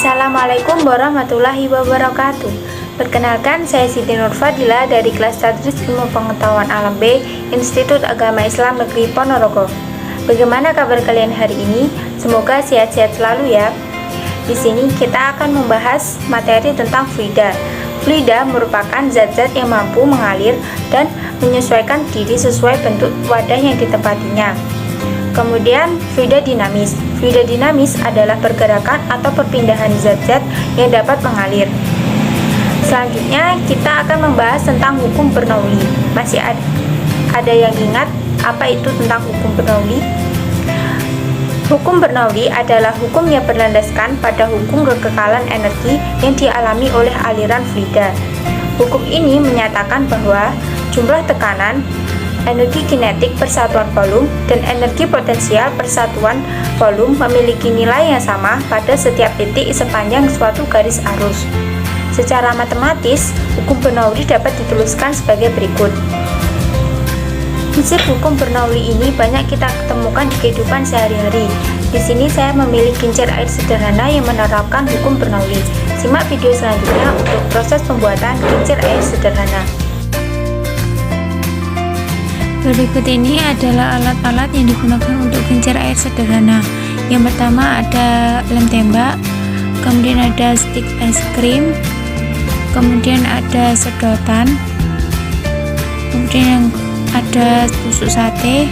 Assalamualaikum warahmatullahi wabarakatuh. Perkenalkan, saya Siti Nurfadila dari kelas Tadris Ilmu Pengetahuan Alam B, Institut Agama Islam Negeri Ponorogo. Bagaimana kabar kalian hari ini? Semoga sehat-sehat selalu ya. Di sini kita akan membahas materi tentang fluida. Fluida merupakan zat-zat yang mampu mengalir dan menyesuaikan diri sesuai bentuk wadah yang ditempatinya. Kemudian, fluida dinamis. Fluida dinamis adalah pergerakan atau perpindahan zat-zat yang dapat mengalir. Selanjutnya, kita akan membahas tentang hukum Bernoulli. Masih ada yang ingat apa itu tentang hukum Bernoulli? Hukum Bernoulli adalah hukum yang berlandaskan pada hukum kekekalan energi yang dialami oleh aliran fluida. Hukum ini menyatakan bahwa jumlah tekanan, energi kinetik persatuan volume, dan energi potensial persatuan volume memiliki nilai yang sama pada setiap titik sepanjang suatu garis arus. Secara matematis, hukum Bernoulli dapat dituliskan sebagai berikut. Prinsip hukum Bernoulli ini banyak kita ketemukan di kehidupan sehari-hari. Di sini saya memilih kincir air sederhana yang menerapkan hukum Bernoulli. Simak video selanjutnya untuk proses pembuatan kincir air sederhana. Berikut ini adalah alat-alat yang digunakan untuk kincir air sederhana. Yang pertama ada lem tembak, kemudian ada stik es krim, kemudian ada sedotan, kemudian ada tusuk sate,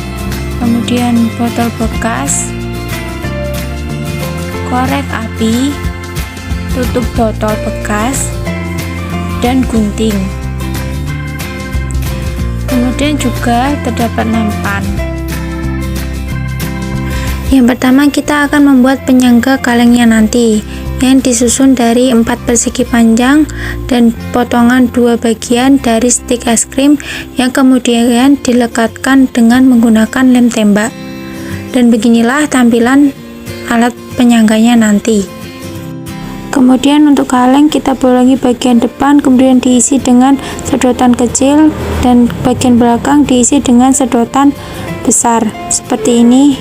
kemudian botol bekas, korek api, tutup botol bekas, dan gunting. Kemudian juga terdapat nampan. Yang pertama kita akan membuat penyangga kalengnya nanti, yang disusun dari 4 persegi panjang dan potongan 2 bagian dari stik es krim yang kemudian dilekatkan dengan menggunakan lem tembak. Dan beginilah tampilan alat penyangganya nanti. Kemudian untuk kaleng kita bolongi bagian depan, kemudian diisi dengan sedotan kecil, dan bagian belakang diisi dengan sedotan besar seperti ini.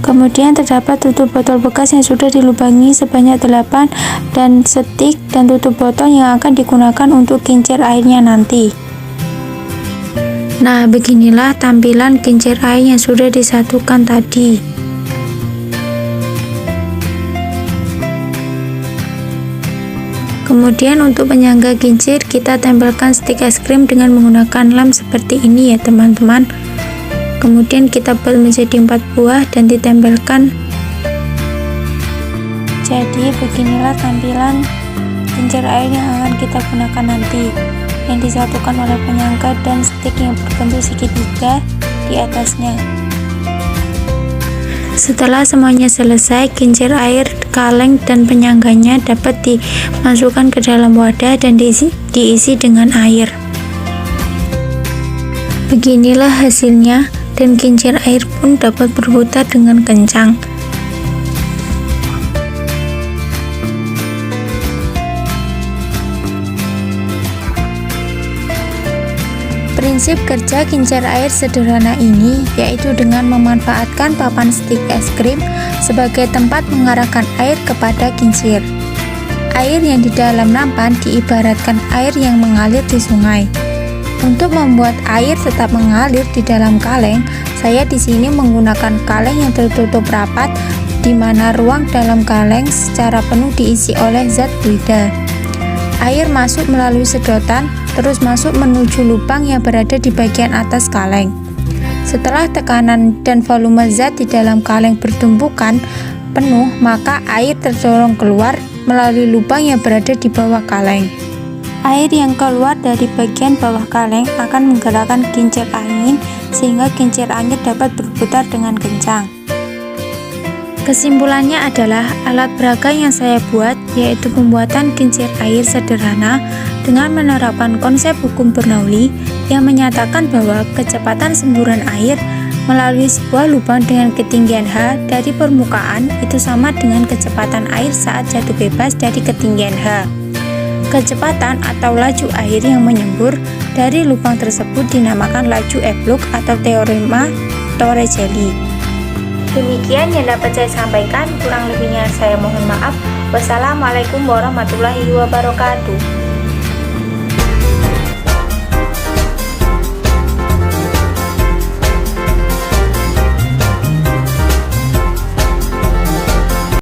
Kemudian terdapat tutup botol bekas yang sudah dilubangi sebanyak 8 dan stik dan tutup botol yang akan digunakan untuk kincir airnya nanti. Nah, beginilah tampilan kincir air yang sudah disatukan tadi. Kemudian untuk penyangga kincir kita tempelkan stik es krim dengan menggunakan lem seperti ini ya teman-teman. Kemudian kita buat menjadi 4 buah dan ditempelkan. Jadi beginilah tampilan kincir air yang akan kita gunakan nanti, yang disatukan oleh penyangga dan stik yang berbentuk segitiga di atasnya. Setelah semuanya selesai, kincir air, kaleng, dan penyangganya dapat dimasukkan ke dalam wadah dan diisi dengan air. Beginilah hasilnya, dan kincir air pun dapat berputar dengan kencang. Prinsip kerja kincir air sederhana ini yaitu dengan memanfaatkan papan stik es krim sebagai tempat mengarahkan air kepada kincir. Air yang di dalam nampan diibaratkan air yang mengalir di sungai. Untuk membuat air tetap mengalir di dalam kaleng, saya di sini menggunakan kaleng yang tertutup rapat, di mana ruang dalam kaleng secara penuh diisi oleh zat fluida. Air masuk melalui sedotan, terus masuk menuju lubang yang berada di bagian atas kaleng. Setelah tekanan dan volume zat di dalam kaleng bertumbukan penuh, maka air terdorong keluar melalui lubang yang berada di bawah kaleng. Air yang keluar dari bagian bawah kaleng akan menggerakkan kincir angin sehingga kincir angin dapat berputar dengan kencang. Kesimpulannya adalah alat peraga yang saya buat yaitu pembuatan kincir air sederhana dengan menerapkan konsep hukum Bernoulli yang menyatakan bahwa kecepatan semburan air melalui sebuah lubang dengan ketinggian H dari permukaan itu sama dengan kecepatan air saat jatuh bebas dari ketinggian H. Kecepatan atau laju air yang menyembur dari lubang tersebut dinamakan laju F-Look atau teorema Torricelli. Demikian yang dapat saya sampaikan, kurang lebihnya saya mohon maaf. Wassalamualaikum warahmatullahi wabarakatuh.